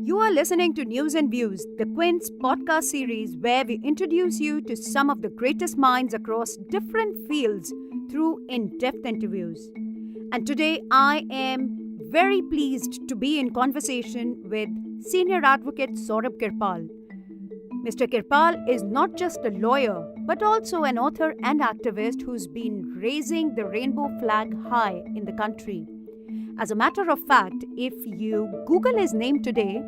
You are listening to News and Views, the Quint's podcast series where we introduce you to some of the greatest minds across different fields through in depth interviews. And today I am very pleased to be in conversation with Senior Advocate Saurabh Kirpal. Mr. Kirpal is not just a lawyer, but also an author and activist who's been raising the rainbow flag high in the country. As a matter of fact, if you Google his name today,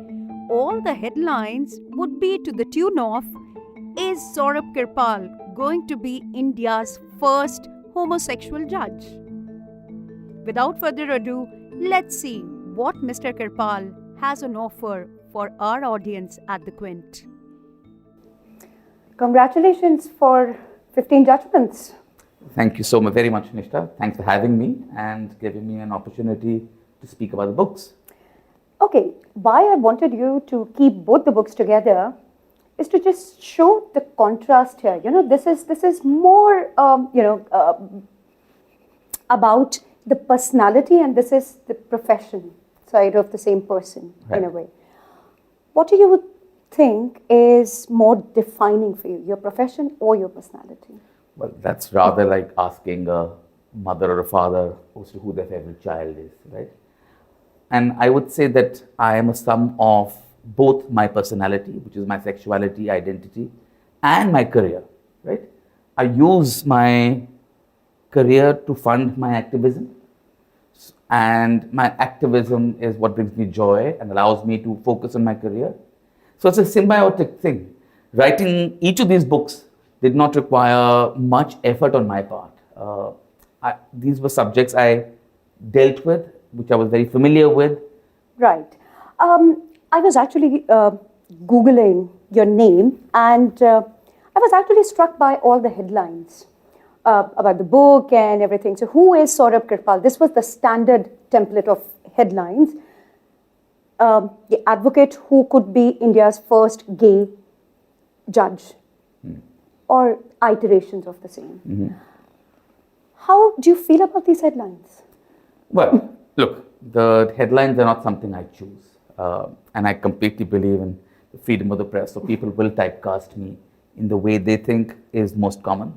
all the headlines would be to the tune of, "Is Saurabh Kirpal going to be India's first homosexual judge?" Without further ado, let's see what Mr. Kirpal has on offer for our audience at the Quint. Congratulations for 15 judgments. Thank you so much, very much, Nishta. Thanks for having me and giving me an opportunity to speak about the books. Okay, why I wanted you to keep both the books together is to just show the contrast here. This is more, about the personality, and this is the profession side of the same person, right, in a way. What do you think is more defining for you, your profession or your personality? Well, that's rather like asking a mother or a father as to who their favorite child is, right? And I would say that I am a sum of both my personality, which is my sexuality, identity, and my career, right? I use my career to fund my activism, and my activism is what brings me joy and allows me to focus on my career. So it's a symbiotic thing. Writing each of these books did not require much effort on my part. These were subjects I dealt with, which I was very familiar with. Right. I was actually Googling your name, and I was actually struck by all the headlines about the book and everything. So who is Saurabh Kirpal? This was the standard template of headlines. The advocate who could be India's first gay judge, or iterations of the same. Mm-hmm. How do you feel about these headlines? Well, look, the headlines are not something I choose. And I completely believe in the freedom of the press. So people will typecast me in the way they think is most common.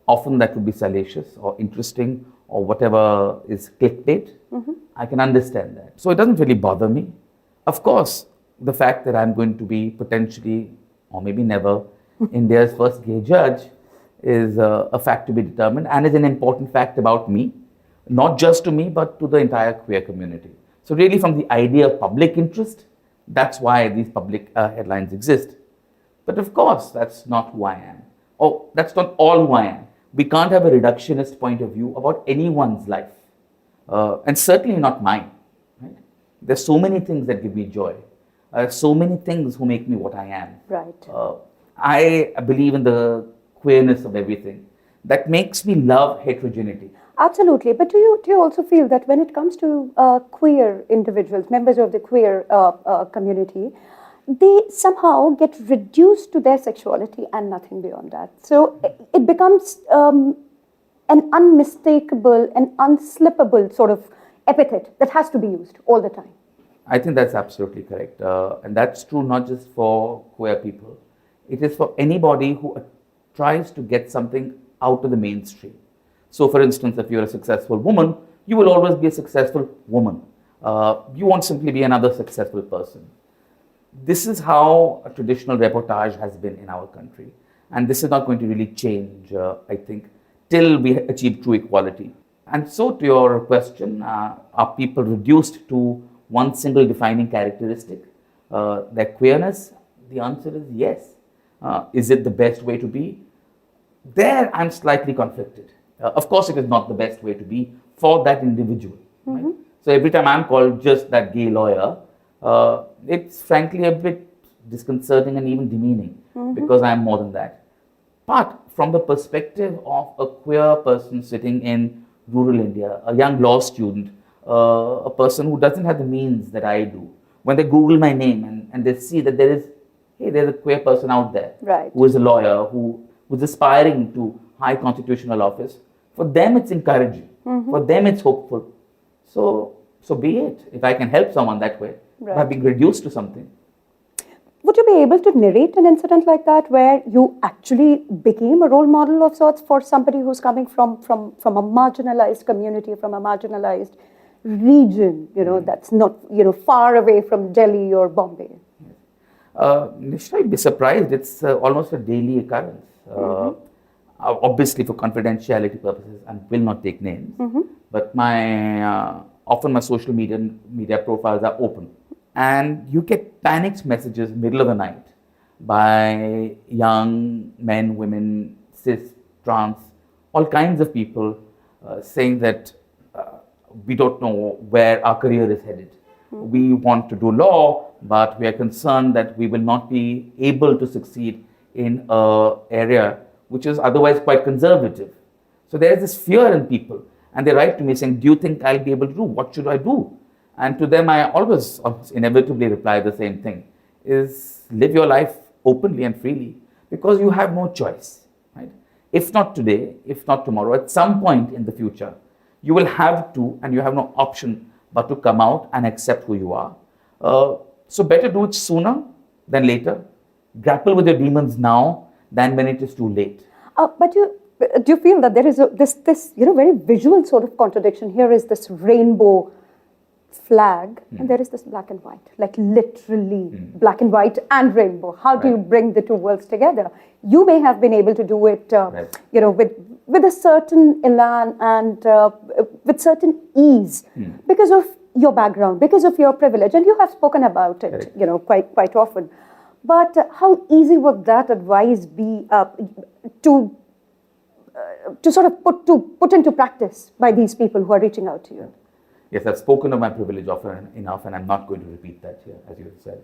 Often that would be salacious or interesting or whatever is clickbait. Mm-hmm. I can understand that. So it doesn't really bother me. Of course, the fact that I'm going to be potentially, or maybe never, India's first gay judge is a fact to be determined, and is an important fact about me, not just to me, but to the entire queer community. So really, from the idea of public interest, that's why these public headlines exist. But of course, that's not who I am. Oh, that's not all who I am. We can't have a reductionist point of view about anyone's life, and certainly not mine. Right? There's so many things that give me joy. So many things who make me what I am. Right. I believe in the queerness of everything. That makes me love heterogeneity. Absolutely. But do you also feel that when it comes to queer individuals, members of the queer community, they somehow get reduced to their sexuality and nothing beyond that? So it becomes an unmistakable and unslippable sort of epithet that has to be used all the time. I think that's absolutely correct. And that's true not just for queer people. It is for anybody who tries to get something out of the mainstream. So for instance, if you're a successful woman, you will always be a successful woman. You won't simply be another successful person. This is how a traditional reportage has been in our country. And this is not going to really change, I think, till we achieve true equality. And so to your question, are people reduced to one single defining characteristic, their queerness? The answer is yes. Is it the best way to be? There I'm slightly conflicted. Of course, it is not the best way to be for that individual. Mm-hmm. Right? So every time I'm called just that gay lawyer, it's frankly a bit disconcerting and even demeaning, because I'm more than that. But from the perspective of a queer person sitting in rural India, a young law student, a person who doesn't have the means that I do, when they Google my name and they see that there's a queer person out there, right, who is a lawyer, who's aspiring to high constitutional office, for them it's encouraging. For them it's hopeful. So be it. If I can help someone that way, by Right. being reduced to something. Would you be able to narrate an incident like that where you actually became a role model of sorts for somebody who's coming from a marginalized community, from a marginalized region, that's not, far away from Delhi or Bombay? Nisha, you'd be surprised. It's almost a daily occurrence. Obviously, for confidentiality purposes, I will not take names. But often my social media profiles are open, and you get panicked messages middle of the night by young men, women, cis, trans, all kinds of people saying that we don't know where our career is headed. We want to do law, but we are concerned that we will not be able to succeed in an area which is otherwise quite conservative. So there is this fear in people, and they write to me saying, do you think I'll be able to do? What should I do? And to them, I always inevitably reply the same thing, is live your life openly and freely, because you have no choice, right? If not today, if not tomorrow, at some point in the future, you will have to, and you have no option but to come out and accept who you are. So better do it sooner than later. Grapple with your demons now than when it is too late. But do you feel that there is this very visual sort of contradiction? Here is this rainbow flag, and there is this black and white, like literally black and white and rainbow. How do you bring the two worlds together? You may have been able to do it, with a certain elan and with certain ease because of your background, because of your privilege, and you have spoken about it, quite often. But how easy would that advice be to sort of put into practice by these people who are reaching out to you? Yes, I've spoken of my privilege often enough, and I'm not going to repeat that here, as you have said.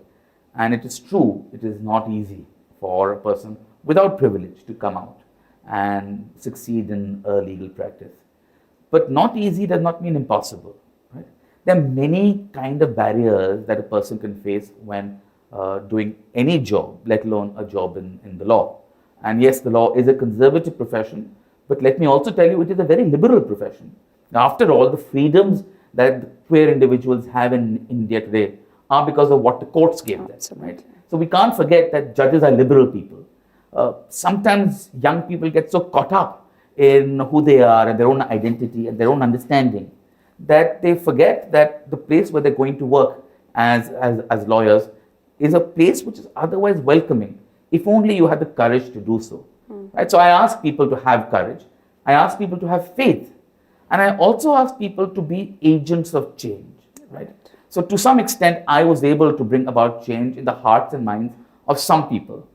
And it is true, it is not easy for a person without privilege to come out and succeed in a legal practice. But not easy does not mean impossible, right? There are many kind of barriers that a person can face when doing any job, let alone a job in the law. And yes, the law is a conservative profession, but let me also tell you, it is a very liberal profession. After all, the freedoms that queer individuals have in India today are because of what the courts gave them, right? So we can't forget that judges are liberal people. Sometimes young people get so caught up in who they are and their own identity and their own understanding that they forget that the place where they're going to work as lawyers is a place which is otherwise welcoming, if only you had the courage to do so. Right? So I ask people to have courage. I ask people to have faith. And I also ask people to be agents of change, right? So to some extent, I was able to bring about change in the hearts and minds of some people.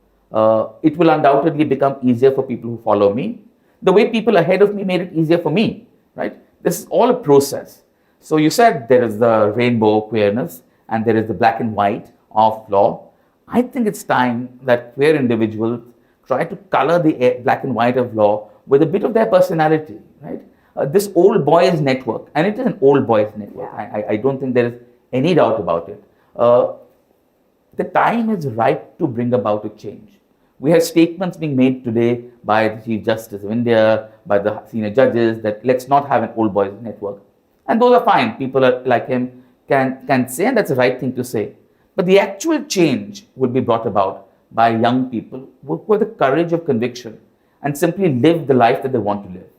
It will undoubtedly become easier for people who follow me. The way people ahead of me made it easier for me, right? This is all a process. So you said there is the rainbow queerness and there is the black and white of law. I think it's time that queer individuals try to color the black and white of law with a bit of their personality, right? This old boys network, and it is an old boys network. Yeah. I don't think there is any doubt about it. The time is ripe to bring about a change. We have statements being made today by the Chief Justice of India, by the senior judges, that let's not have an old boys network. And those are fine. People like him can say, and that's the right thing to say. But the actual change will be brought about by young people who have the courage of conviction and simply live the life that they want to live.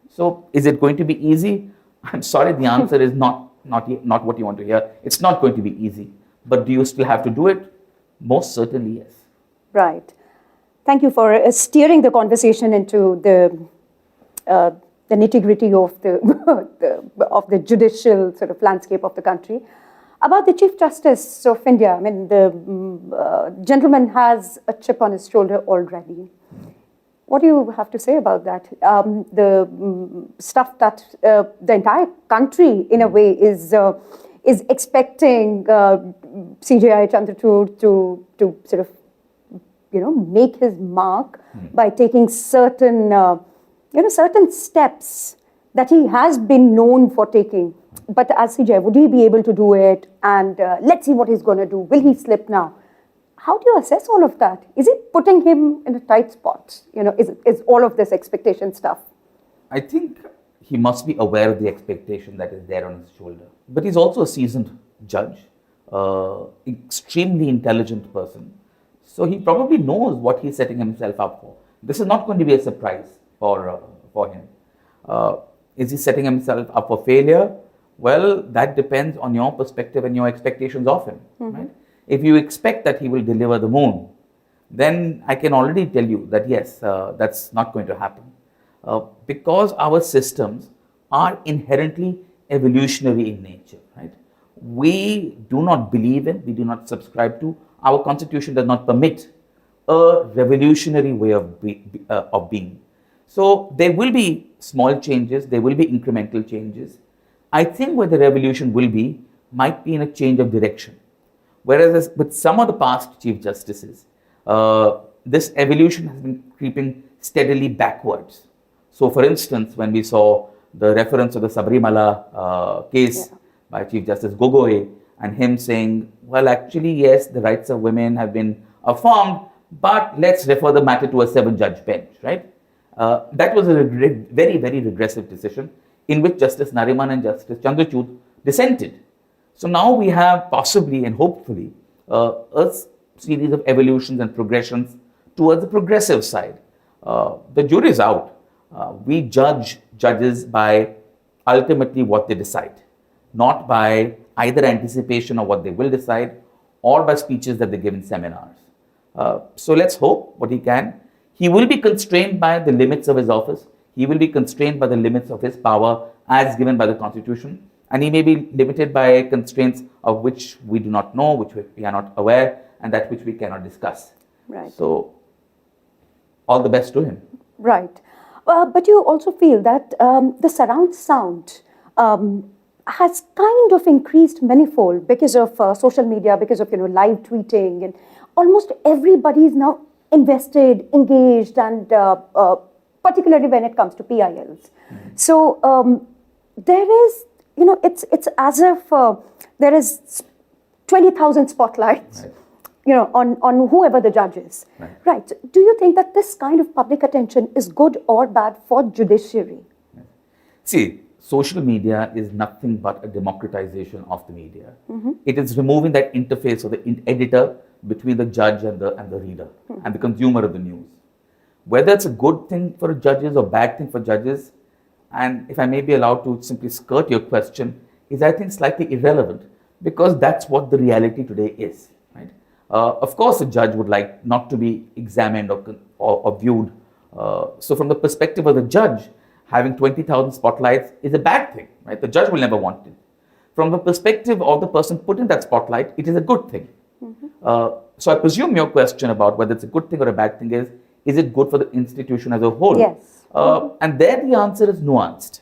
So is it going to be easy? I'm sorry, the answer is not what you want to hear. It's not going to be easy. But do you still have to do it? Most certainly, yes. Right. Thank you for steering the conversation into the nitty-gritty of the judicial sort of landscape of the country. About the Chief Justice of India, I mean, the gentleman has a chip on his shoulder already. What do you have to say about that? The stuff that the entire country, in a way, is expecting CJI Chandrachud to sort of, make his mark by taking certain steps that he has been known for taking. But as CJI, would he be able to do it? And let's see what he's going to do. Will he slip now? How do you assess all of that? Is it putting him in a tight spot? Is all of this expectation stuff? I think he must be aware of the expectation that is there on his shoulder. But he's also a seasoned judge extremely intelligent person. So he probably knows what he's setting himself up for. This is not going to be a surprise for him. Uh, is he setting himself up for failure? Well, that depends on your perspective and your expectations of him. Right? If you expect that he will deliver the moon, then I can already tell you that yes, that's not going to happen. Because our systems are inherently evolutionary in nature, right? We do not believe in, we do not subscribe to, our constitution does not permit a revolutionary way of being. So there will be small changes, there will be incremental changes. I think where the revolution will be might be in a change of direction. Whereas with some of the past Chief Justices, this evolution has been creeping steadily backwards. So, for instance, when we saw the reference to the Sabarimala case by Chief Justice Gogoi and him saying, well, actually, yes, the rights of women have been affirmed, but let's refer the matter to a 7-judge bench, right? That was a very, very regressive decision in which Justice Nariman and Justice Chandrachud dissented. So now we have possibly and hopefully a series of evolutions and progressions towards the progressive side. The jury is out. We judge judges by ultimately what they decide, not by either anticipation of what they will decide or by speeches that they give in seminars. So let's hope what he can. He will be constrained by the limits of his office. He will be constrained by the limits of his power as given by the Constitution. And he may be limited by constraints of which we do not know, which we are not aware, and that which we cannot discuss. Right. So, all the best to him. Right. But you also feel that the surround sound has kind of increased manifold because of social media, because of live tweeting, and almost everybody is now invested, engaged, and particularly when it comes to PILs. So there is, it's as if there is 20,000 spotlights. Right. On whoever the judge is. Right. Do you think that this kind of public attention is good or bad for judiciary? See, social media is nothing but a democratization of the media. It is removing that interface of the editor between the judge and the reader and the consumer of the news. Whether it's a good thing for judges or bad thing for judges, and if I may be allowed to simply skirt your question, is I think slightly irrelevant because that's what the reality today is. Right? Of course, a judge would like not to be examined or viewed. So from the perspective of the judge, having 20,000 spotlights is a bad thing. Right? The judge will never want it. From the perspective of the person put in that spotlight, it is a good thing. So I presume your question about whether it's a good thing or a bad thing is it good for the institution as a whole? Yes. And there the answer is nuanced.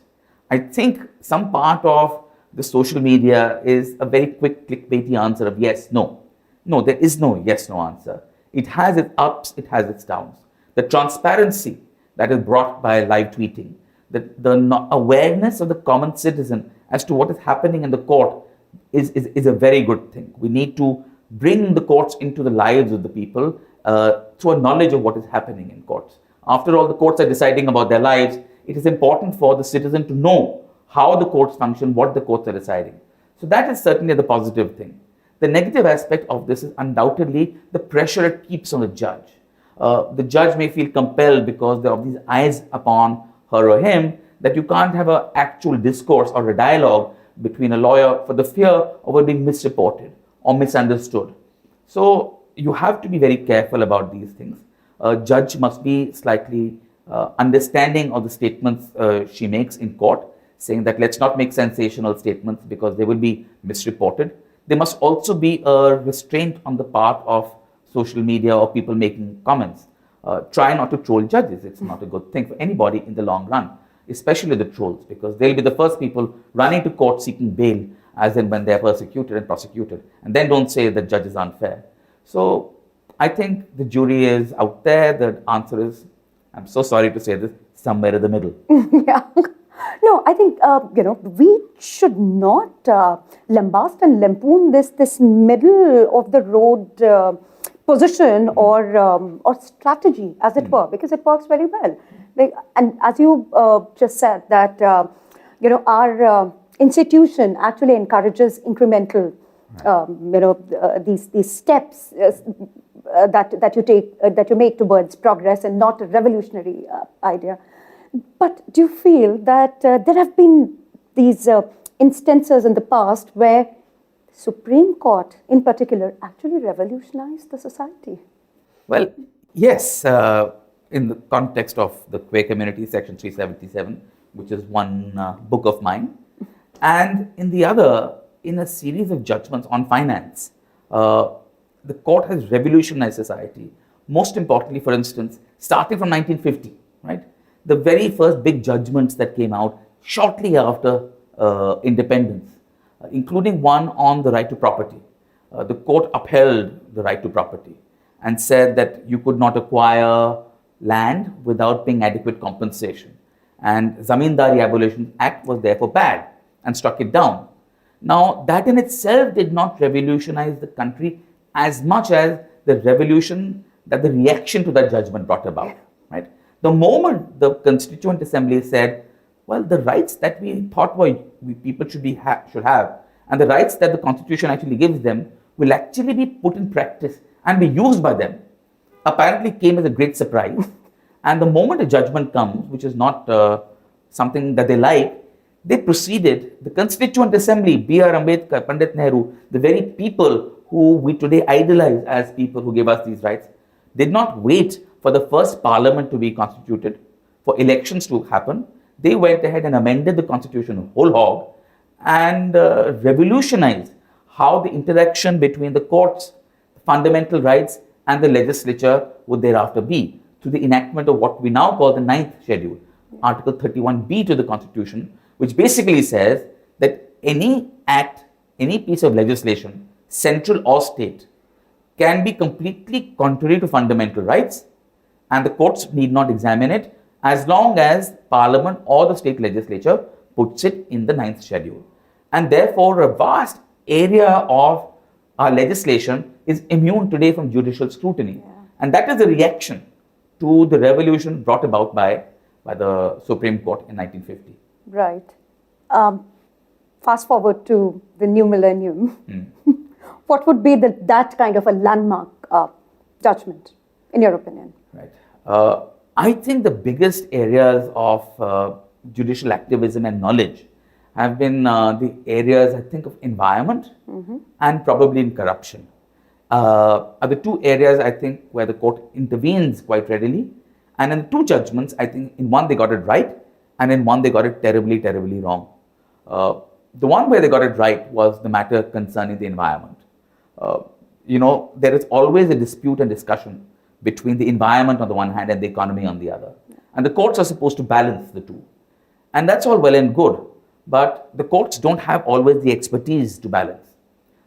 I think some part of the social media is a very quick clickbaity answer of yes, no. No, there is no yes, no answer. It has its ups, it has its downs. The transparency that is brought by live tweeting, the awareness of the common citizen as to what is happening in the court is a very good thing. We need to bring the courts into the lives of the people through a knowledge of what is happening in courts. After all, the courts are deciding about their lives. It is important for the citizen to know how the courts function, what the courts are deciding. So that is certainly the positive thing. The negative aspect of this is undoubtedly the pressure it keeps on the judge. The judge may feel compelled because there are these eyes upon her or him that you can't have an actual discourse or a dialogue between a lawyer for the fear of being misreported or misunderstood. So you have to be very careful about these things. A judge must be slightly understanding of the statements she makes in court, saying that let's not make sensational statements because they will be misreported. There must also be a restraint on the part of social media or people making comments. Try not to troll judges. It's not a good thing for anybody in the long run, especially the trolls, because they'll be the first people running to court seeking bail as in when they're persecuted and prosecuted. And then don't say that judge is unfair. So I think the jury is out there. The answer is, I'm so sorry to say this, somewhere in the middle. Yeah. No, I think, we should not lambast and lampoon this middle of the road position or strategy, as it were, because it works very well. And as you just said, that, our institution actually encourages incremental these steps that you take, that you make towards progress, and not a revolutionary idea. But do you feel that there have been these instances in the past where Supreme Court, in particular, actually revolutionized the society? Well, yes, in the context of the queer community, Section 377, which is one book of mine, and in the other, in a series of judgments on finance, the court has revolutionized society. Most importantly, for instance, starting from 1950, right? The very first big judgments that came out shortly after independence, including one on the right to property. The court upheld the right to property and said that you could not acquire land without paying adequate compensation. And Zamindari Abolition Act was therefore bad and struck it down. Now, that in itself did not revolutionize the country as much as the revolution that the reaction to that judgment brought about, right? The moment the Constituent Assembly said, well, the rights that we thought people should have, and the rights that the Constitution actually gives them will actually be put in practice and be used by them, apparently came as a great surprise. And the moment a judgment comes, which is not something that they like, they proceeded, the Constituent Assembly, B.R. Ambedkar, Pandit Nehru, the very people who we today idolize as people who gave us these rights, did not wait for the first parliament to be constituted, for elections to happen. They went ahead and amended the Constitution whole hog and revolutionized how the interaction between the courts, fundamental rights, and the legislature would thereafter be, through the enactment of what we now call the 9th schedule, Article 31B to the Constitution, which basically says that any act, any piece of legislation, central or state, can be completely contrary to fundamental rights, and the courts need not examine it as long as Parliament or the state legislature puts it in the 9th schedule. And therefore, a vast area of our legislation is immune today from judicial scrutiny. Yeah. And that is a reaction to the revolution brought about by the Supreme Court in 1950. Right. Fast forward to the new millennium. What would be that kind of a landmark judgment, in your opinion? Right. I think the biggest areas of judicial activism and knowledge have been the areas, I think, of environment and probably in corruption. Are the two areas, I think, where the court intervenes quite readily. And in the two judgments, I think in one they got it right, and in one they got it terribly, terribly wrong. The one where they got it right was the matter concerning the environment. There is always a dispute and discussion between the environment on the one hand and the economy on the other. And the courts are supposed to balance the two. And that's all well and good, but the courts don't have always the expertise to balance.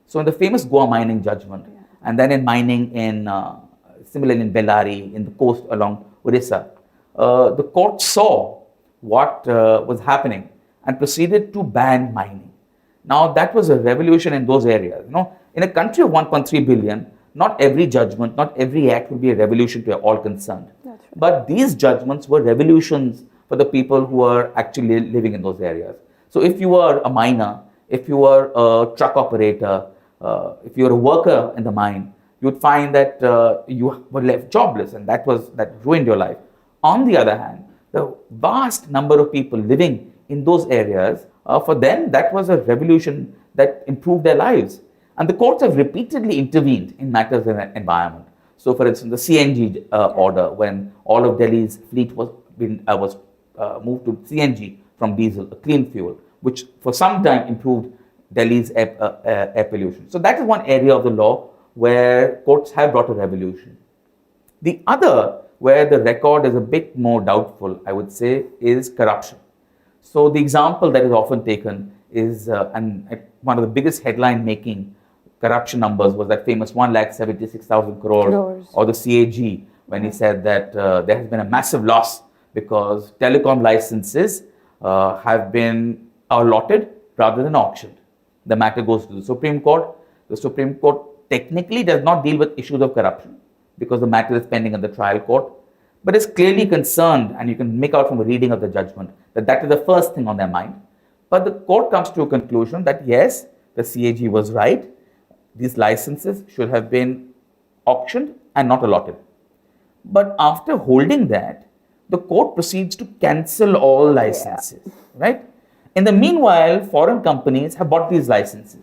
So in the famous Goa mining judgment, and then in mining similarly in Bellary, in the coast along Orissa, the court saw what was happening and proceeded to ban mining. Now that was a revolution in those areas. In a country of 1.3 billion, not every judgment, not every act will be a revolution to all concerned. Right. But these judgments were revolutions for the people who are actually living in those areas. So if you are a miner, if you are a truck operator, if you're a worker in the mine, you'd find that you were left jobless, and that ruined your life. On the other hand, the vast number of people living in those areas, for them, that was a revolution that improved their lives. And the courts have repeatedly intervened in matters of environment. So, for instance, the CNG order, when all of Delhi's fleet was moved to CNG from diesel, a clean fuel, which for some time improved Delhi's air pollution. So that is one area of the law where courts have brought a revolution. The other, where the record is a bit more doubtful, I would say, is corruption. So the example that is often taken is, one of the biggest headline-making corruption numbers was that famous 1,76,000 crores, or the CAG, when he said that there has been a massive loss because telecom licenses have been allotted rather than auctioned. The matter goes to the Supreme Court. The Supreme Court technically does not deal with issues of corruption because the matter is pending in the trial court, but is clearly concerned, and you can make out from a reading of the judgment that is the first thing on their mind. But the court comes to a conclusion that yes, the CAG was right, these licenses should have been auctioned and not allotted. But after holding that, the court proceeds to cancel all licenses, right? In the meanwhile, foreign companies have bought these licenses.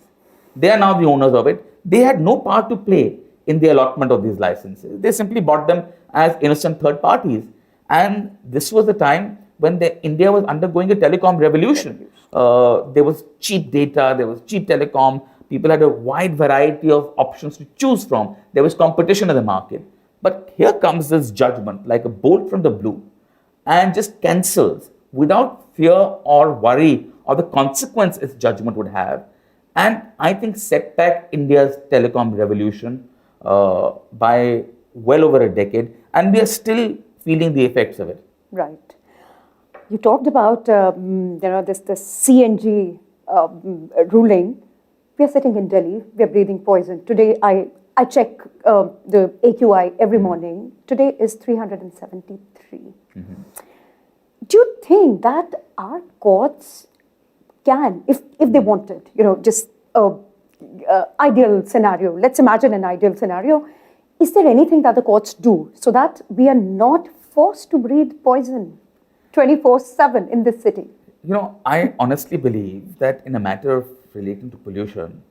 They are now the owners of it. They had no part to play in the allotment of these licenses. They simply bought them as innocent third parties. And this was the time when India was undergoing a telecom revolution. There was cheap data, there was cheap telecom. People had a wide variety of options to choose from. There was competition in the market. But here comes this judgment, like a bolt from the blue, and just cancels without fear or worry of the consequence its judgment would have. And I think set back India's telecom revolution by well over a decade, and we are still feeling the effects of it. Right. You talked about this CNG ruling. We are sitting in Delhi. We are breathing poison. Today, I check the AQI every morning. Today is 373. Mm-hmm. Do you think that our courts can, if they wanted, just ideal scenario, let's imagine an ideal scenario, is there anything that the courts do so that we are not forced to breathe poison 24/7 in this city? I honestly believe that in a matter of relating to pollution,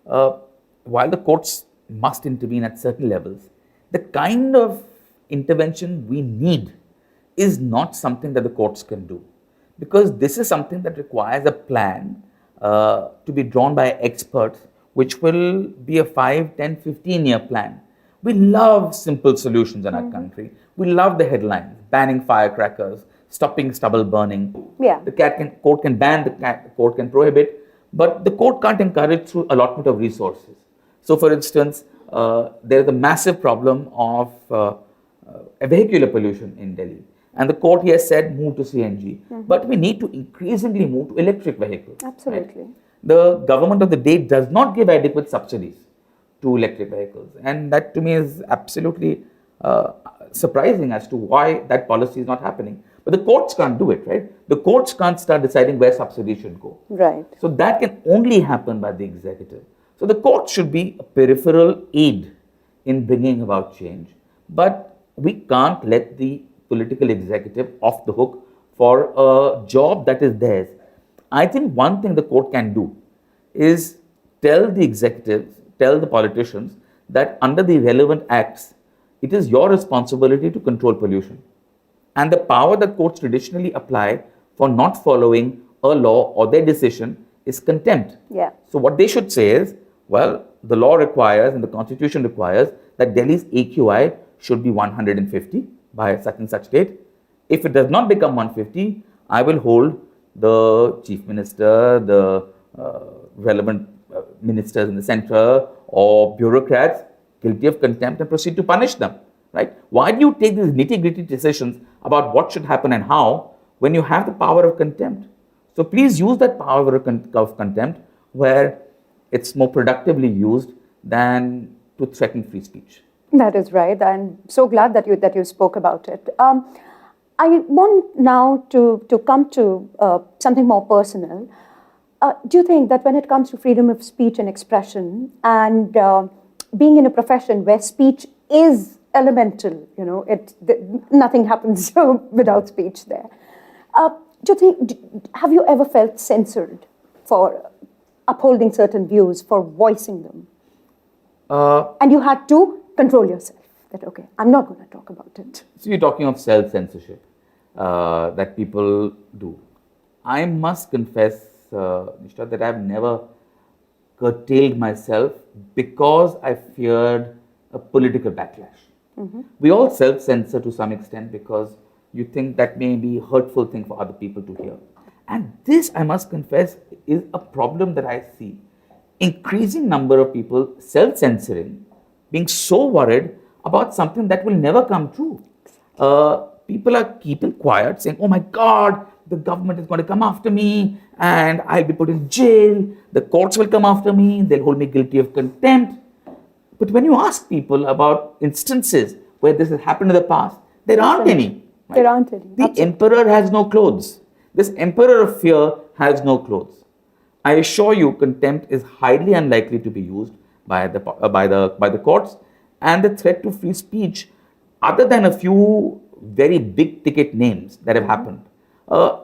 while the courts must intervene at certain levels, the kind of intervention we need is not something that the courts can do. Because this is something that requires a plan to be drawn by experts, which will be a 5, 10, 15-year plan. We love simple solutions in our country. We love the headlines, banning firecrackers, stopping stubble burning. Yeah. The court can ban, the court can prohibit, but the court can't encourage through allotment of resources. So, for instance, there is a massive problem of vehicular pollution in Delhi. And the court here said move to CNG. But we need to increasingly move to electric vehicles. Absolutely. Right? The government of the day does not give adequate subsidies to electric vehicles. And that to me is absolutely surprising as to why that policy is not happening. But the courts can't do it, right? The courts can't start deciding where subsidies should go. Right. So that can only happen by the executive. So the court should be a peripheral aid in bringing about change. But we can't let the political executive off the hook for a job that is theirs. I think one thing the court can do is tell the executives, tell the politicians that under the relevant acts, it is your responsibility to control pollution. And the power that courts traditionally apply for not following a law or their decision is contempt. Yeah. So what they should say is, well, the law requires and the constitution requires that Delhi's AQI should be 150 by such and such date. If it does not become 150, I will hold the chief minister, the relevant ministers in the center or bureaucrats guilty of contempt and proceed to punish them. Right? Why do you take these nitty-gritty decisions about what should happen and how when you have the power of contempt? So please use that power of contempt where it's more productively used than to threaten free speech. That is right. I'm so glad that you spoke about it. I want now to come to something more personal. Do you think that when it comes to freedom of speech and expression and being in a profession where speech is elemental, nothing happens without speech there. Do you think, have you ever felt censored for upholding certain views, for voicing them? And you had to control yourself, that okay, I'm not going to talk about it. So you're talking of self-censorship that people do. I must confess, Nishtha, that I've never curtailed myself because I feared a political backlash. We all self-censor to some extent because you think that may be a hurtful thing for other people to hear. And this, I must confess, is a problem that I see. Increasing number of people self-censoring, being so worried about something that will never come true. People are keeping quiet, saying, oh my God, the government is going to come after me and I'll be put in jail. The courts will come after me. They'll hold me guilty of contempt. But when you ask people about instances where this has happened in the past, there aren't any. Right? There aren't any. The emperor has no clothes. This emperor of fear has no clothes. I assure you, contempt is highly unlikely to be used by the courts, and the threat to free speech, other than a few very big ticket names that have happened,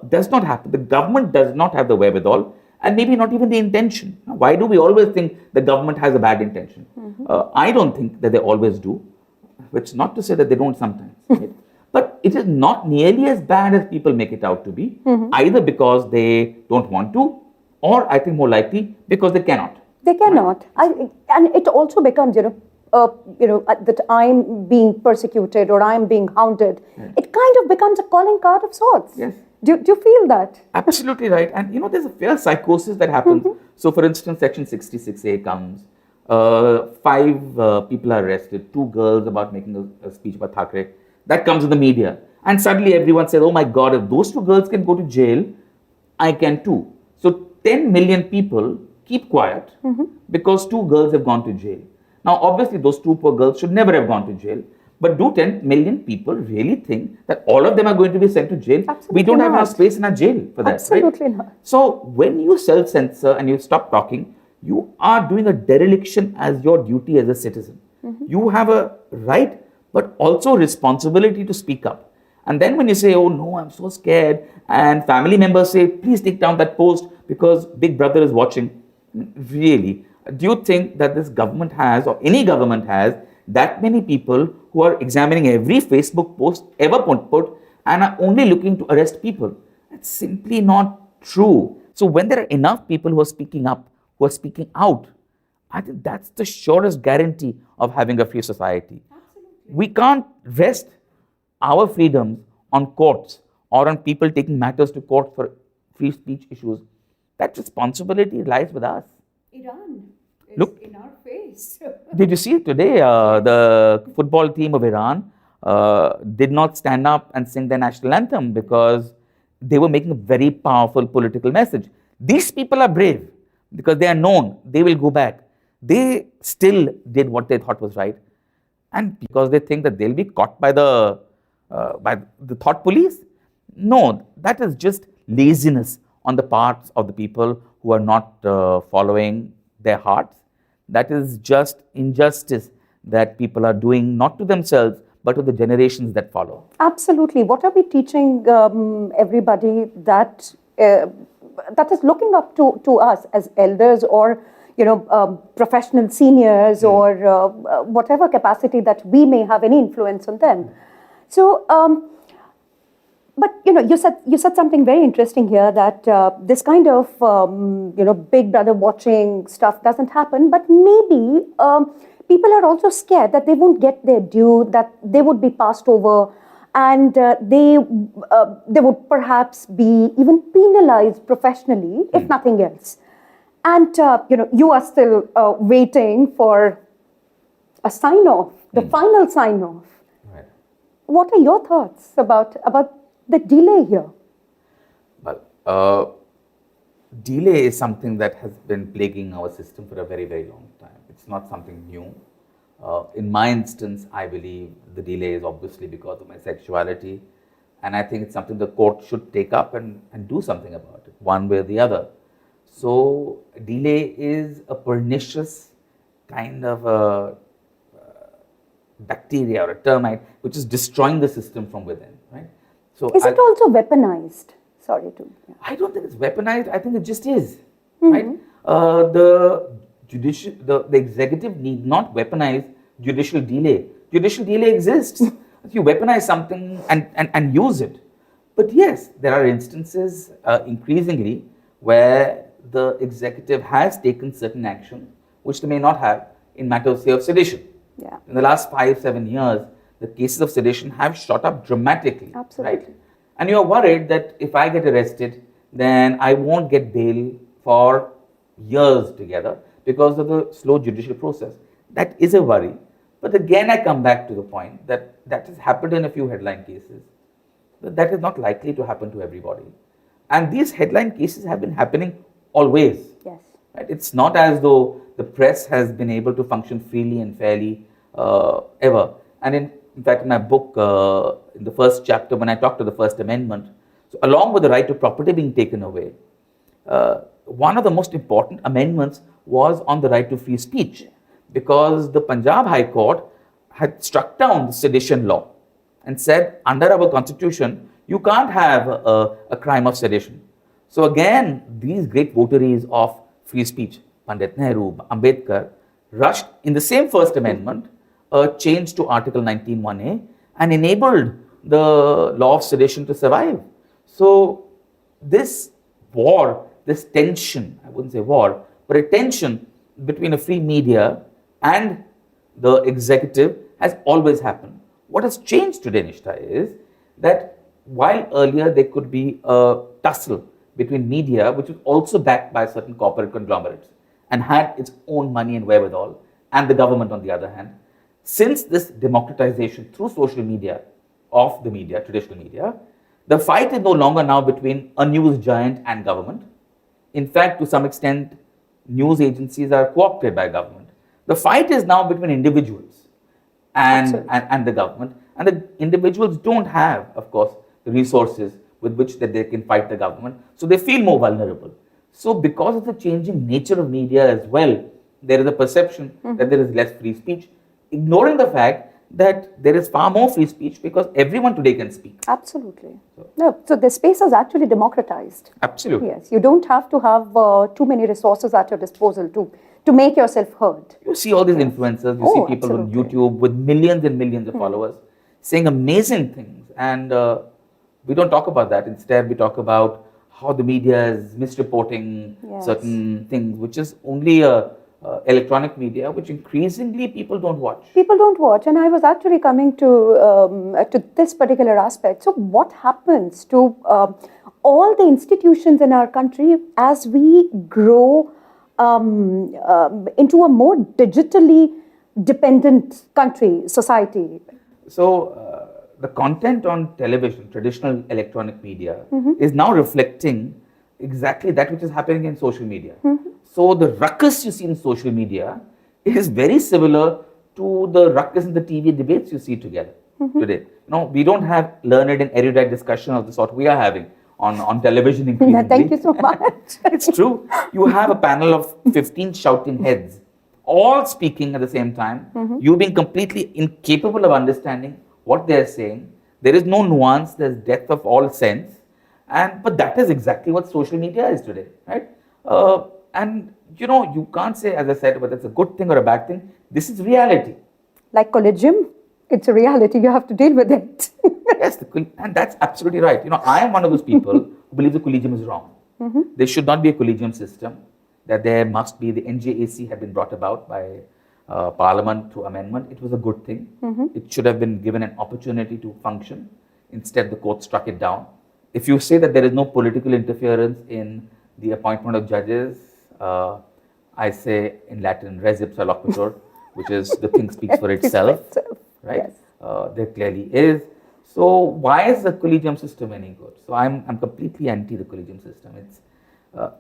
does not happen. The government does not have the wherewithal, and maybe not even the intention. Why do we always think the government has a bad intention? I don't think that they always do, which is not to say that they don't sometimes. Right? But it is not nearly as bad as people make it out to be, either because they don't want to, or I think more likely because they cannot. They cannot. And it also becomes, that I'm being persecuted or I'm being hounded. It kind of becomes a calling card of sorts. Yes. Do you feel that? Absolutely right. And there's a fair psychosis that happens. So, for instance, Section 66A comes. 5 people are arrested. 2 girls about making a speech about Thackeray. That comes in the media. And suddenly everyone says, oh my God, if those 2 girls can go to jail, I can too. So 10 million people keep quiet because 2 girls have gone to jail. Now, obviously, those 2 poor girls should never have gone to jail. But do 10 million people really think that all of them are going to be sent to jail? Absolutely we don't not. have enough space in our jail for that. Absolutely right? not. So when you self-censor and you stop talking, you are doing a dereliction as your duty as a citizen. You have a right, but also responsibility to speak up. And then when you say, oh no, I'm so scared, and family members say, please take down that post because Big Brother is watching. Really, do you think that this government has, or any government has, that many people who are examining every Facebook post ever put and are only looking to arrest people? That's simply not true. So when there are enough people who are speaking up, who are speaking out, I think that's the surest guarantee of having a free society. Absolutely. We can't rest our freedoms on courts or on people taking matters to court for free speech issues. That responsibility lies with us. Iran is Look, in our face. did you see today the football team of Iran did not stand up and sing their national anthem because they were making a very powerful political message. These people are brave because they are known they will go back. They still did what they thought was right, and because they think that they'll be caught by the thought police. No, that is just laziness on the parts of the people who are not following their hearts. That is just injustice that people are doing, not to themselves, but to the generations that follow. Absolutely. What are we teaching everybody that is looking up to us as elders or professional seniors or whatever capacity that we may have any influence on them? So, but you said something very interesting here that this kind of Big Brother watching stuff doesn't happen, but maybe people are also scared that they won't get their due, that they would be passed over, and they would perhaps be even penalized professionally, if nothing else. And you are still waiting for a sign-off, the final sign-off. Right. What are your thoughts about the delay here? Well, delay is something that has been plaguing our system for a very, very long time. It's not something new. In my instance, I believe the delay is obviously because of my sexuality, and I think it's something the court should take up and do something about it, one way or the other. So, delay is a pernicious kind of a bacteria or a termite which is destroying the system from within, right? So is it also weaponized? Sorry to. Yeah. I don't think it's weaponized. I think it just is, right? The executive need not weaponize judicial delay. Judicial delay exists. You weaponize something and use it. But yes, there are instances increasingly where the executive has taken certain action which they may not have in matters, say, of sedition. Yeah. In the last 5-7 years, the cases of sedition have shot up dramatically. Absolutely. Right? And you are worried that if I get arrested, then I won't get bail for years together because of the slow judicial process. That is a worry. But again, I come back to the point that has happened in a few headline cases. But that is not likely to happen to everybody. And these headline cases have been happening always. Yes. Right? It's not as though the press has been able to function freely and fairly ever. And in fact, in my book, in the first chapter, when I talk to the First Amendment, so along with the right to property being taken away, one of the most important amendments was on the right to free speech. because the Punjab High Court had struck down the sedition law and said, under our constitution, you can't have a crime of sedition. So again, these great votaries of free speech, Pandit Nehru, Ambedkar, rushed in the same First Amendment a change to Article 19(1)(a) and enabled the law of sedition to survive. So this war, this tension, I wouldn't say war, but a tension between a free media and the executive has always happened. What has changed today, Nishtha, is that while earlier there could be a tussle between media, which was also backed by certain corporate conglomerates and had its own money and wherewithal, and the government on the other hand, since this democratization through social media of the media, traditional media, the fight is no longer now between a news giant and government. In fact, to some extent, news agencies are co-opted by government. The fight is now between individuals and the government. And the individuals don't have, of course, the resources with which that they can fight the government. So they feel more vulnerable. So because of the changing nature of media as well, there is a perception that there is less free speech, ignoring the fact that there is far more free speech because everyone today can speak. Absolutely. So the space is actually democratized. Absolutely. Yes, you don't have to have too many resources at your disposal to make yourself heard. You see all these influencers, you see people on YouTube with millions and millions of followers saying amazing things, and we don't talk about that. Instead, we talk about how the media is misreporting certain things, which is only a electronic media, which increasingly people don't watch. People don't watch, and I was actually coming to this particular aspect. So, what happens to all the institutions in our country as we grow into a more digitally dependent country, society? So, the content on television, traditional electronic media, is now reflecting exactly that which is happening in social media. So the ruckus you see in social media is very similar to the ruckus in the TV debates you see together today. We don't have learned and erudite discussion of the sort we are having on television increasingly. Thank you so much. It's true. You have a panel of 15 shouting heads, all speaking at the same time. You being completely incapable of understanding what they're saying. There is no nuance, there's depth of all sense. But that is exactly what social media is today, right? And you can't say, as I said, whether it's a good thing or a bad thing. This is reality. Like collegium, it's a reality. You have to deal with it. Yes, and that's absolutely right. I am one of those people who believe the collegium is wrong. There should not be a collegium system. That there must be, the NJAC had been brought about by Parliament through amendment. It was a good thing. It should have been given an opportunity to function. Instead, the court struck it down. If you say that there is no political interference in the appointment of judges, I say in Latin, res ipsa loquitur, which is the thing speaks for itself, right? Yes. There clearly is. So why is the collegium system any good? So I'm completely anti the collegium system.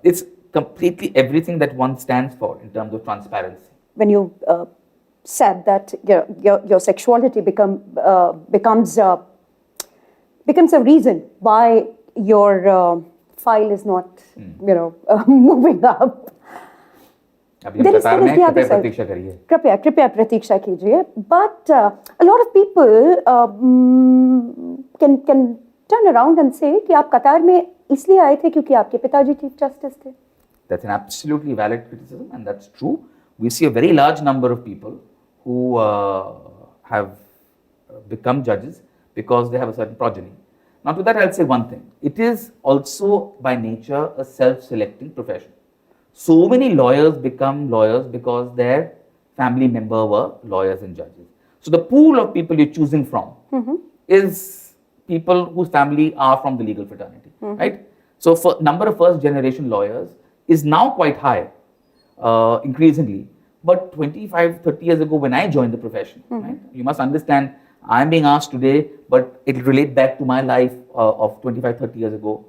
It's completely everything that one stands for in terms of transparency. When you said that your sexuality becomes a reason why your file is not, moving up. There is the other side. Kripya pratiksha kijiye. But a lot of people can turn around and say कि आप कतार में इसलिए आए थे क्योंकि आपके पिताजी Chief Justice थे. That's an absolutely valid criticism, and that's true. We see a very large number of people who have become judges because they have a certain progeny. Now, to that, I'll say one thing. It is also by nature a self-selecting profession. So many lawyers become lawyers because their family member were lawyers and judges. So the pool of people you're choosing from is people whose family are from the legal fraternity, right? So for number of first-generation lawyers is now quite high, increasingly. But 25, 30 years ago when I joined the profession, right, you must understand, I'm being asked today, but it will relate back to my life of 25, 30 years ago.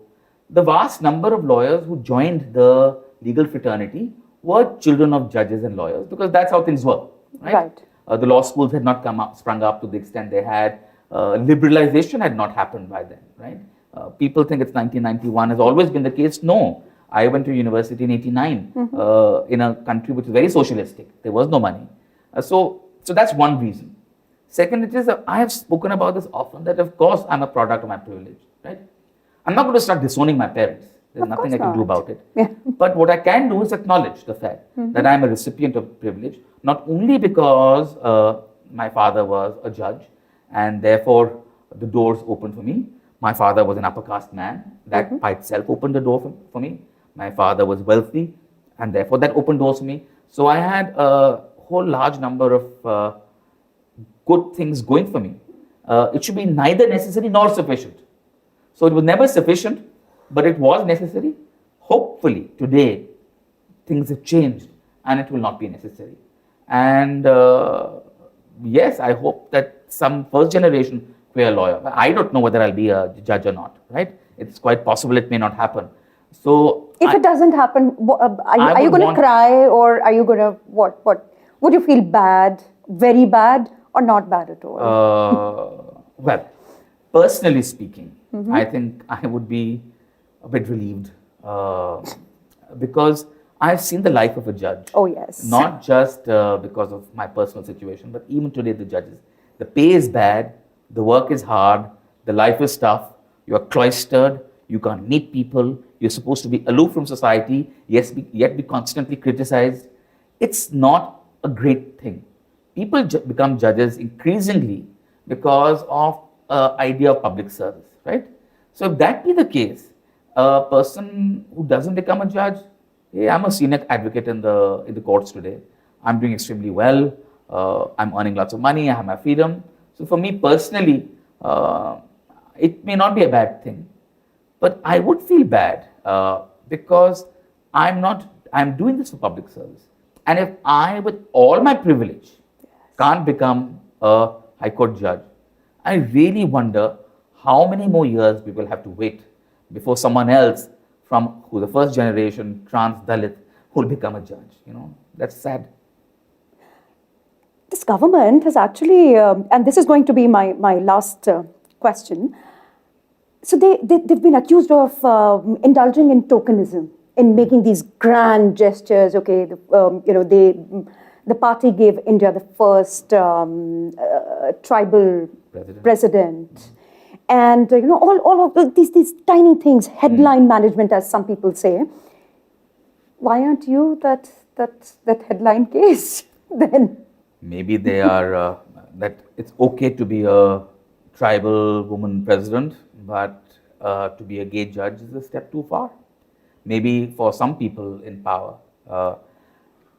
The vast number of lawyers who joined the legal fraternity were children of judges and lawyers because that's how things were, right? The law schools had not sprung up to the extent they had. Liberalization had not happened by then, right? People think it's 1991 has always been the case. No, I went to university in 89 in a country which is very socialistic. There was no money. So that's one reason. Second, it is I have spoken about this often that of course I'm a product of my privilege, right? I'm not going to start disowning my parents. There's Of nothing course I can do not. about it. Yeah. But what I can do is acknowledge the fact that I'm a recipient of privilege, not only because my father was a judge and therefore the doors opened for me. My father was an upper caste man. That by itself opened the door for me. My father was wealthy and therefore that opened doors for me. So I had a whole large number of good things going for me. It should be neither necessary nor sufficient. So it was never sufficient, but it was necessary. Hopefully, today, things have changed and it will not be necessary. And yes, I hope that some first generation queer lawyer, I don't know whether I'll be a judge or not, right? It's quite possible it may not happen. So If it doesn't happen, are you would going to want- cry, or are you going to what? Would you feel bad, very bad, or not bad at all? Well, personally speaking, I think I would be a bit relieved because I've seen the life of a judge. Oh, yes. Not just because of my personal situation, but even today, the judges. The pay is bad, the work is hard, the life is tough, you are cloistered, you can't meet people, you're supposed to be aloof from society, yet be constantly criticized. It's not a great thing. People become judges increasingly because of idea of public service, right? So if that be the case, a person who doesn't become a judge, hey, I'm a senior advocate in the courts today. I'm doing extremely well. I'm earning lots of money. I have my freedom. So for me personally, it may not be a bad thing, but I would feel bad because I'm doing this for public service. And if I, with all my privilege, can't become a High Court judge, I really wonder how many more years we will have to wait before someone else from who the first generation trans Dalit who will become a judge. That's sad. This government has actually, and this is going to be my last question. So they've been accused of indulging in tokenism, in making these grand gestures. Okay, the party gave India the first tribal president. And all of these tiny things, headline management, as some people say. Why aren't you that headline case then? Maybe they are that it's okay to be a tribal woman president, but to be a gay judge is a step too far. Maybe for some people in power.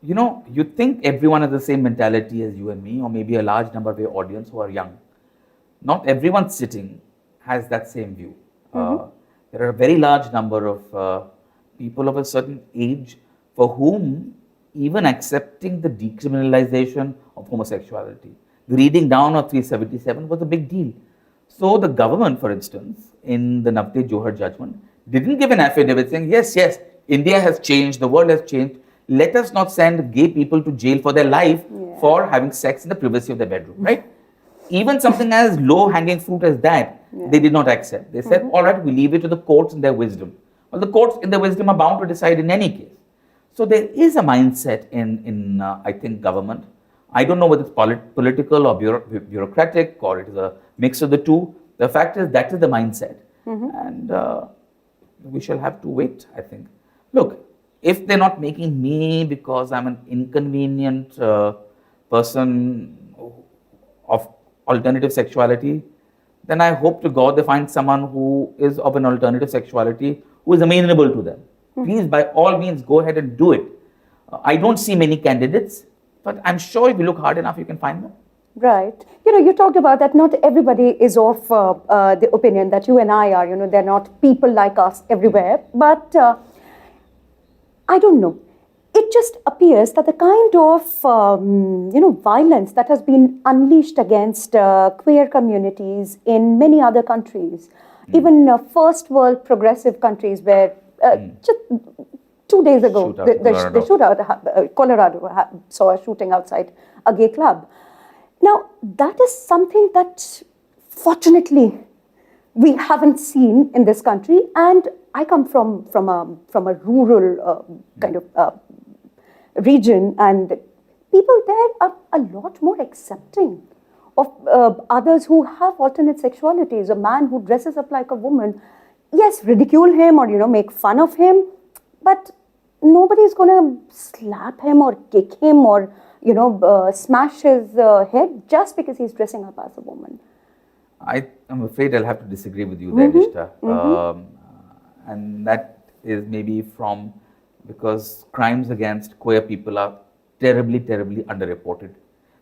You think everyone has the same mentality as you and me, or maybe a large number of your audience who are young. Not everyone sitting has that same view. There are a very large number of people of a certain age for whom even accepting the decriminalization of homosexuality, the reading down of 377 was a big deal. So the government, for instance, in the Navdeep Johar judgment, didn't give an affidavit saying, yes, India has changed, the world has changed. Let us not send gay people to jail for their life for having sex in the privacy of their bedroom, right? Even something as low-hanging fruit as that, they did not accept. They said, all right, we leave it to the courts in their wisdom. Well, the courts in their wisdom are bound to decide in any case. So there is a mindset in I think, government. I don't know whether it's political or bureaucratic or it is a mix of the two. The fact is that is the mindset. And we shall have to wait, I think. Look, if they're not making me because I'm an inconvenient person of alternative sexuality, then I hope to God they find someone who is of an alternative sexuality who is amenable to them. Please, by all means, go ahead and do it. I don't see many candidates, but I'm sure if you look hard enough, you can find them. Right. You talked about that not everybody is of the opinion that you and I are. They're not people like us everywhere. But I don't know. It just appears that the kind of, violence that has been unleashed against queer communities in many other countries, even first world progressive countries where just 2 days ago, the shootout, Colorado saw a shooting outside a gay club. Now, that is something that fortunately we haven't seen in this country. And I come from a rural kind of region, and people there are a lot more accepting of others who have alternate sexualities. A man who dresses up like a woman, yes, ridicule him or, make fun of him, but nobody's going to slap him or kick him or, smash his head just because he's dressing up as a woman. I'm afraid I'll have to disagree with you there, Nishta. And that is maybe because crimes against queer people are terribly, terribly underreported.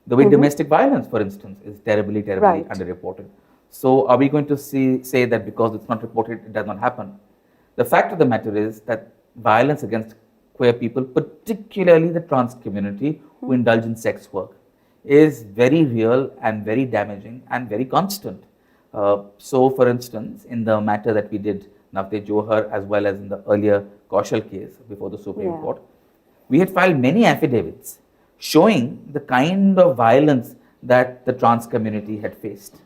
The way domestic violence, for instance, is terribly, terribly underreported. So are we going to say that because it's not reported, it does not happen? The fact of the matter is that violence against queer people, particularly the trans community who indulge in sex work, is very real and very damaging and very constant. So, for instance, in the matter that we did, Navtesh Johar, as well as in the earlier Kaushal case before the Supreme Court, we had filed many affidavits showing the kind of violence that the trans community had faced.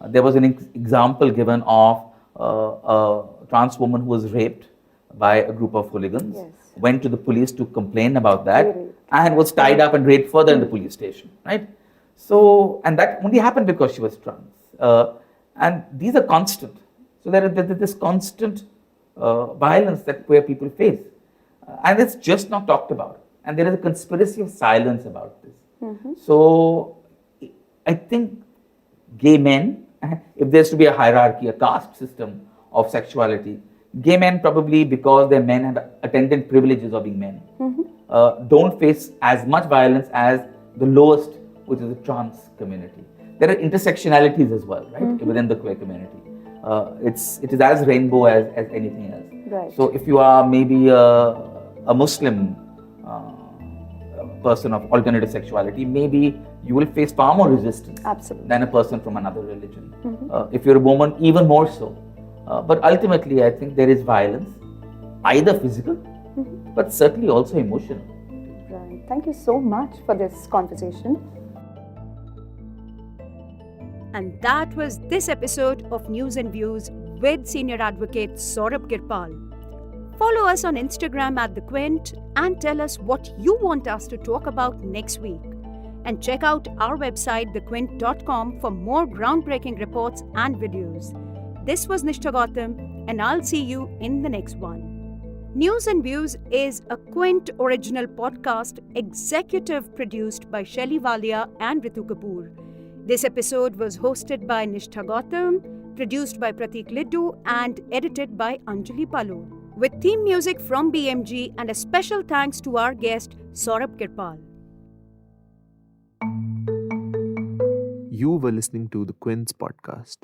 There was an example given of a trans woman who was raped by a group of hooligans, went to the police to complain about that, and was tied up and raped further in the police station, right? So, and that only happened because she was trans. And these are constant. So there is this constant violence that queer people face. And it's just not talked about. And there is a conspiracy of silence about this. So I think gay men, if there's to be a hierarchy, a caste system of sexuality, gay men probably, because they're men, have attendant privileges of being men, don't face as much violence as the lowest, which is the trans community. There are intersectionalities as well, right, within the queer community. It is as rainbow as anything else. Right. So if you are maybe a Muslim person of alternative sexuality, maybe you will face far more resistance than a person from another religion. If you're a woman, even more so. But ultimately, I think there is violence, either physical, but certainly also emotional. Right. Thank you so much for this conversation. And that was this episode of News and Views with Senior Advocate Saurabh Kirpal. Follow us on Instagram at The Quint and tell us what you want us to talk about next week. And check out our website, thequint.com, for more groundbreaking reports and videos. This was Nishtha Gautam, and I'll see you in the next one. News and Views is a Quint original podcast executive produced by Shelly Walia and Ritu Kapoor. This episode was hosted by Nishtha Gautam, produced by Pratik Liddu, and edited by Anjali Palu, with theme music from BMG and a special thanks to our guest, Saurabh Kirpal. You were listening to the Quint's podcast.